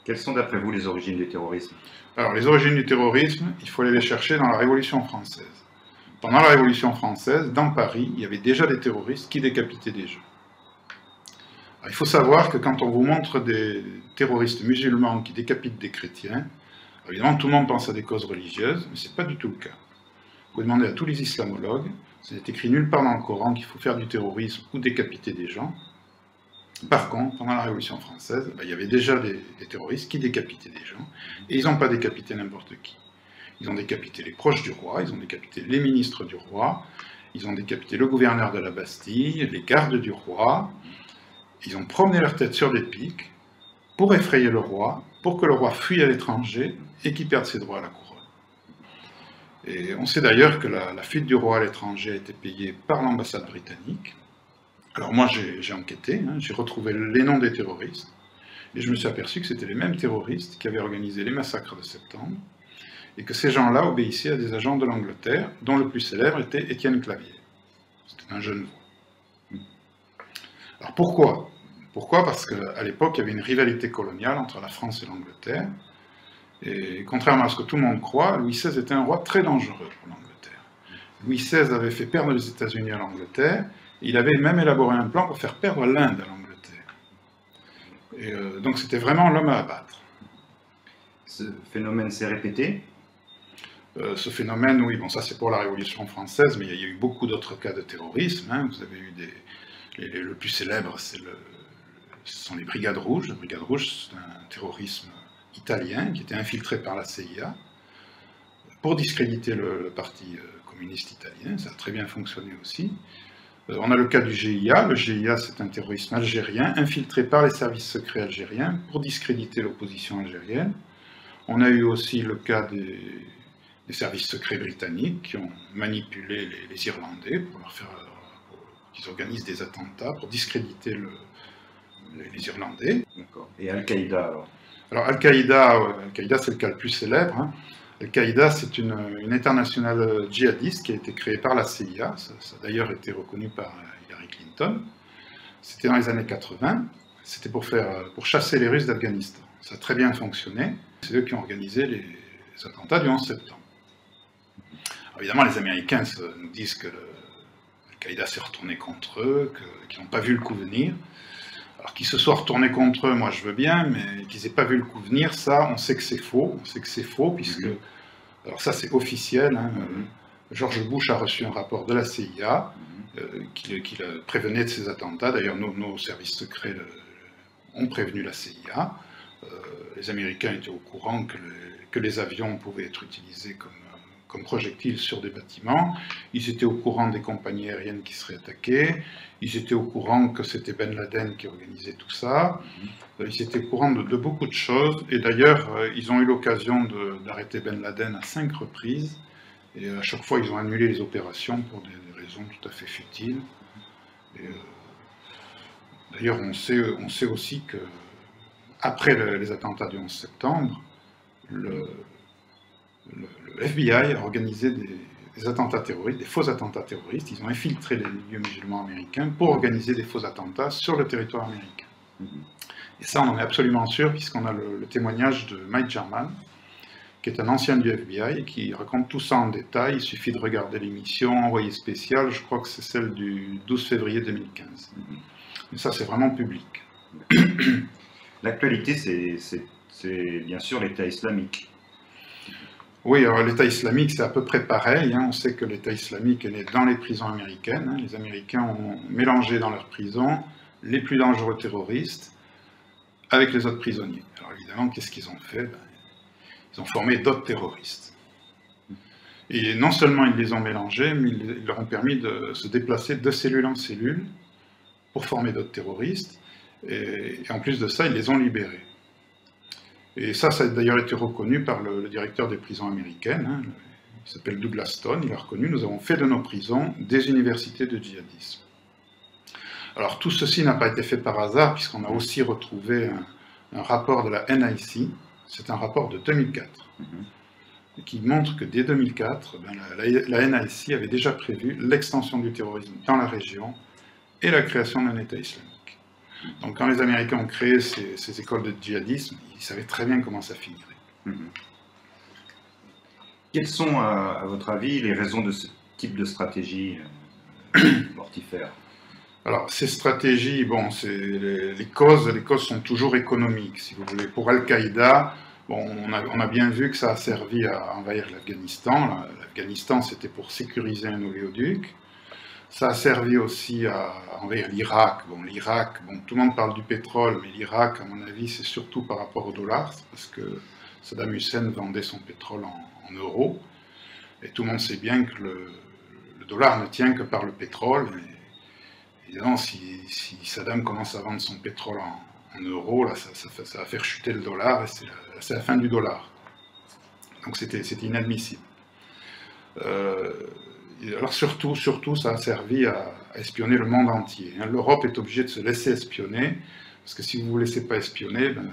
Quelles sont d'après vous les origines du terrorisme? Alors, les origines du terrorisme, il faut aller les chercher dans la Révolution française. Pendant la Révolution française, dans Paris, il y avait déjà des terroristes qui décapitaient des gens. Alors, il faut savoir que quand on vous montre des terroristes musulmans qui décapitent des chrétiens, évidemment, tout le monde pense à des causes religieuses, mais ce n'est pas du tout le cas. Vous pouvez demander à tous les islamologues, ce n'est écrit nulle part dans le Coran qu'il faut faire du terrorisme ou décapiter des gens. Par contre, pendant la Révolution française, il y avait déjà des terroristes qui décapitaient des gens, et ils n'ont pas décapité n'importe qui. Ils ont décapité les proches du roi, ils ont décapité les ministres du roi, ils ont décapité le gouverneur de la Bastille, les gardes du roi, ils ont promené leur tête sur des pics pour effrayer le roi, pour que le roi fuie à l'étranger et qu'il perde ses droits à la couronne. Et on sait d'ailleurs que la fuite du roi à l'étranger a été payée par l'ambassade britannique. Alors moi j'ai enquêté, j'ai retrouvé les noms des terroristes, et je me suis aperçu que c'était les mêmes terroristes qui avaient organisé les massacres de septembre, et que ces gens-là obéissaient à des agents de l'Angleterre, dont le plus célèbre était Étienne Clavier. C'était un jeune voix. Alors pourquoi? Pourquoi? Parce qu'à l'époque, il y avait une rivalité coloniale entre la France et l'Angleterre, et contrairement à ce que tout le monde croit, Louis XVI était un roi très dangereux pour l'Angleterre. Louis XVI avait fait perdre les États-Unis à l'Angleterre, il avait même élaboré un plan pour faire perdre l'Inde à l'Angleterre. Et donc c'était vraiment l'homme à abattre. Ce phénomène s'est répété? Ce phénomène, oui, bon ça c'est pour la Révolution française, mais il y a eu beaucoup d'autres cas de terrorisme. Vous avez eu le plus célèbre, ce sont les Brigades Rouges. Les Brigades Rouges, c'est un terrorisme italien qui était infiltré par la CIA pour discréditer le parti communiste italien. Ça a très bien fonctionné aussi. On a le cas du GIA. Le GIA, c'est un terrorisme algérien infiltré par les services secrets algériens pour discréditer l'opposition algérienne. On a eu aussi le cas des services secrets britanniques qui ont manipulé les Irlandais pour leur faire qu'ils organisent des attentats pour discréditer les Irlandais. D'accord. Et Al-Qaïda alors? Alors Al-Qaïda, c'est le cas le plus célèbre. Al-Qaïda, c'est une internationale djihadiste qui a été créée par la CIA, ça a d'ailleurs été reconnu par Hillary Clinton. C'était dans les années 80, c'était pour chasser les Russes d'Afghanistan. Ça a très bien fonctionné, c'est eux qui ont organisé les attentats du 11 septembre. Alors évidemment, les Américains nous disent que Al-Qaïda s'est retourné contre eux, qu'ils n'ont pas vu le coup venir. Alors qu'ils se soient retournés contre eux, moi je veux bien, mais qu'ils n'aient pas vu le coup venir, ça, on sait que c'est faux. On sait que c'est faux, puisque... Alors ça, c'est officiel. George Bush a reçu un rapport de la CIA qui le prévenait de ces attentats. D'ailleurs, nos services secrets ont prévenu la CIA. Les Américains étaient au courant que les avions pouvaient être utilisés comme projectiles sur des bâtiments. Ils étaient au courant des compagnies aériennes qui seraient attaquées. Ils étaient au courant que c'était Ben Laden qui organisait tout ça. Ils étaient au courant de beaucoup de choses. Et d'ailleurs, ils ont eu l'occasion d'arrêter Ben Laden à 5 reprises. Et à chaque fois, ils ont annulé les opérations pour des raisons tout à fait futiles. D'ailleurs, on sait aussi que après les attentats du 11 septembre, le FBI a organisé des attentats terroristes, des faux attentats terroristes. Ils ont infiltré les milieux musulmans américains pour organiser des faux attentats sur le territoire américain. Et ça, on en est absolument sûr, puisqu'on a le témoignage de Mike Jarman, qui est un ancien du FBI, et qui raconte tout ça en détail. Il suffit de regarder l'émission Envoyé spécial, je crois que c'est celle du 12 février 2015. Et ça, c'est vraiment public. L'actualité, c'est bien sûr l'État islamique. Oui, alors l'État islamique, c'est à peu près pareil. On sait que l'État islamique est né dans les prisons américaines. Les Américains ont mélangé dans leurs prisons les plus dangereux terroristes avec les autres prisonniers. Alors évidemment, qu'est-ce qu'ils ont fait? Ils ont formé d'autres terroristes. Et non seulement ils les ont mélangés, mais ils leur ont permis de se déplacer de cellule en cellule pour former d'autres terroristes. Et en plus de ça, ils les ont libérés. Et ça a d'ailleurs été reconnu par le directeur des prisons américaines, il s'appelle Douglas Stone, il a reconnu, nous avons fait de nos prisons des universités de djihadisme. Alors tout ceci n'a pas été fait par hasard, puisqu'on a aussi retrouvé un rapport de la NIC, c'est un rapport de 2004, qui montre que dès 2004, la NIC avait déjà prévu l'extension du terrorisme dans la région et la création d'un État islamique. Donc quand les Américains ont créé ces écoles de djihadisme, ils savaient très bien comment ça finirait. Quelles sont, à votre avis, les raisons de ce type de stratégie mortifère? Alors, ces stratégies, bon, les causes sont toujours économiques, si vous voulez. Pour Al-Qaïda, bon, on a bien vu que ça a servi à envahir l'Afghanistan. L'Afghanistan, c'était pour sécuriser un oléoduc. Ça a servi aussi à envahir l'Irak. Bon, l'Irak, bon, tout le monde parle du pétrole, mais l'Irak, à mon avis, c'est surtout par rapport au dollar, parce que Saddam Hussein vendait son pétrole en euros. Et tout le monde sait bien que le dollar ne tient que par le pétrole. Évidemment, si Saddam commence à vendre son pétrole en euros, là, ça va faire chuter le dollar, et c'est la fin du dollar. Donc c'était inadmissible. Alors surtout, ça a servi à espionner le monde entier. L'Europe est obligée de se laisser espionner, parce que si vous ne vous laissez pas espionner, ben,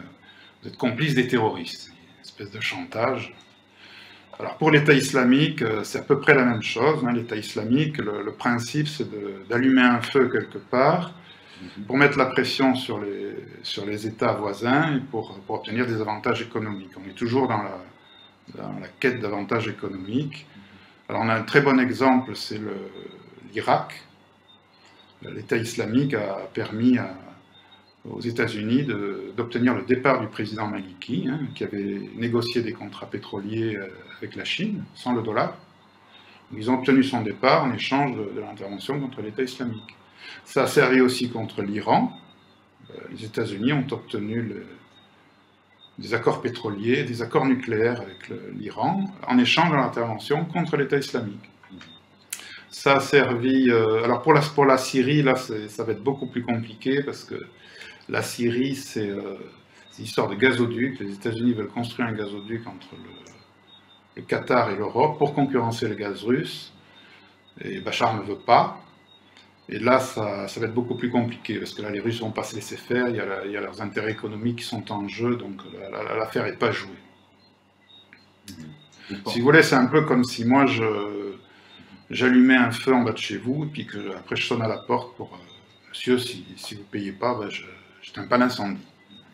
vous êtes complice des terroristes. Une espèce de chantage. Alors pour l'État islamique, c'est à peu près la même chose. L'État islamique, le principe, c'est d'allumer un feu quelque part pour mettre la pression sur les États voisins et pour obtenir des avantages économiques. On est toujours dans la quête d'avantages économiques. Alors on a un très bon exemple, c'est l'Irak. L'État islamique a permis aux États-Unis d'obtenir le départ du président Maliki, qui avait négocié des contrats pétroliers avec la Chine, sans le dollar. Ils ont obtenu son départ en échange de l'intervention contre l'État islamique. Ça a servi aussi contre l'Iran. Les États-Unis ont obtenu des accords pétroliers, des accords nucléaires avec l'Iran, en échange de l'intervention contre l'État islamique. Ça a servi... alors pour la Syrie, là, ça va être beaucoup plus compliqué, parce que la Syrie, c'est une histoire de gazoduc. Les États-Unis veulent construire un gazoduc entre le Qatar et l'Europe pour concurrencer le gaz russe. Et Bachar ne veut pas. Et là, ça va être beaucoup plus compliqué, parce que là, les Russes vont pas se laisser faire. Il y a leurs intérêts économiques qui sont en jeu, donc l'affaire n'est pas jouée. Si vous voulez, c'est un peu comme si moi, j'allumais un feu en bas de chez vous, et puis après je sonne à la porte pour monsieur, si vous ne payez pas, ben j'éteins pas l'incendie.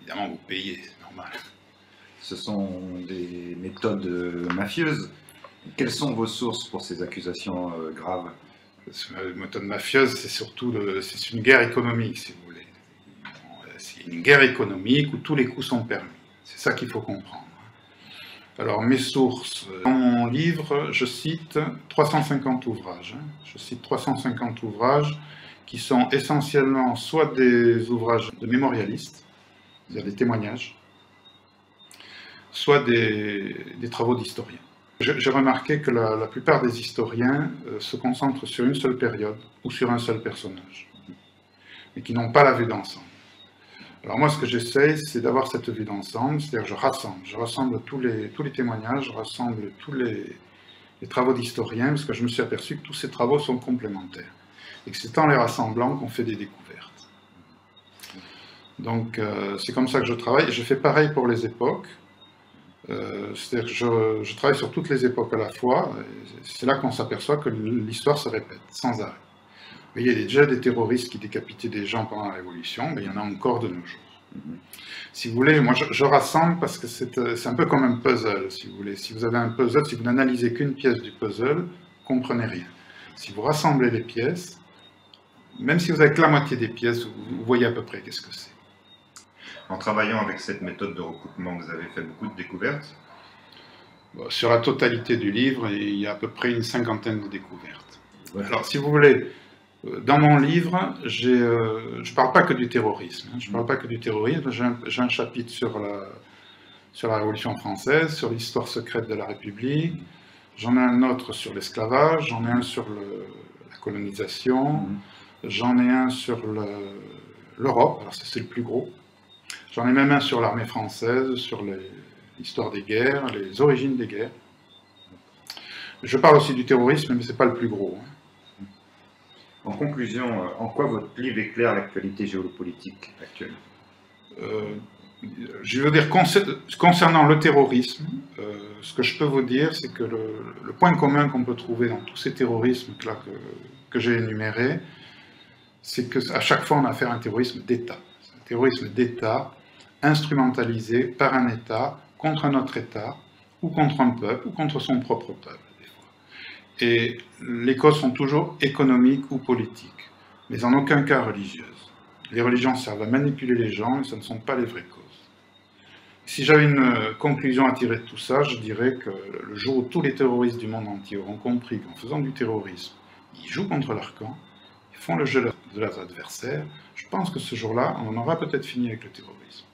Évidemment, vous payez, c'est normal. Ce sont des méthodes mafieuses. Quelles sont vos sources pour ces accusations graves? La méthode mafieuse, c'est surtout c'est une guerre économique, si vous voulez. C'est une guerre économique où tous les coups sont permis. C'est ça qu'il faut comprendre. Alors, mes sources. Dans mon livre, je cite 350 ouvrages. Je cite 350 ouvrages qui sont essentiellement soit des ouvrages de mémorialistes, c'est-à-dire des témoignages, soit des travaux d'historiens. J'ai remarqué que la plupart des historiens se concentrent sur une seule période ou sur un seul personnage, et qui n'ont pas la vue d'ensemble. Alors moi, ce que j'essaye, c'est d'avoir cette vue d'ensemble, c'est-à-dire je rassemble tous les témoignages, je rassemble tous les travaux d'historiens, parce que je me suis aperçu que tous ces travaux sont complémentaires, et que c'est en les rassemblant qu'on fait des découvertes. Donc c'est comme ça que je travaille, et je fais pareil pour les époques. C'est-à-dire que je travaille sur toutes les époques à la fois, c'est là qu'on s'aperçoit que l'histoire se répète, sans arrêt. Il y a déjà des terroristes qui décapitaient des gens pendant la Révolution, mais il y en a encore de nos jours. Si vous voulez, moi je rassemble parce que c'est un peu comme un puzzle, si vous voulez. Si vous avez un puzzle, si vous n'analysez qu'une pièce du puzzle, vous ne comprenez rien. Si vous rassemblez les pièces, même si vous avez que la moitié des pièces, vous voyez à peu près qu'est-ce que c'est. En travaillant avec cette méthode de recoupement, vous avez fait beaucoup de découvertes? Sur la totalité du livre, il y a à peu près une cinquantaine de découvertes. Ouais. Alors, si vous voulez, dans mon livre, je ne parle pas que du terrorisme. Je ne parle pas que du terrorisme. J'ai un chapitre sur la Révolution française, sur l'histoire secrète de la République. J'en ai un autre sur l'esclavage. J'en ai un sur la colonisation. J'en ai un sur l'Europe. Alors, ça, c'est le plus gros. J'en ai même un sur l'armée française, sur l'histoire des guerres, les origines des guerres. Je parle aussi du terrorisme, mais ce n'est pas le plus gros. En conclusion, en quoi votre livre éclaire l'actualité géopolitique actuelle? Je veux dire, concernant le terrorisme, ce que je peux vous dire, c'est que le point commun qu'on peut trouver dans tous ces terrorismes que j'ai énumérés, c'est qu'à chaque fois on a affaire à un terrorisme d'État. terrorisme d'État, instrumentalisé par un État contre un autre État, ou contre un peuple, ou contre son propre peuple, des fois. Et les causes sont toujours économiques ou politiques, mais en aucun cas religieuses. Les religions servent à manipuler les gens, et ce ne sont pas les vraies causes. Si j'avais une conclusion à tirer de tout ça, je dirais que le jour où tous les terroristes du monde entier auront compris qu'en faisant du terrorisme, ils jouent contre leur camp, ils font le jeu de leurs adversaires, je pense que ce jour-là, on en aura peut-être fini avec le terrorisme.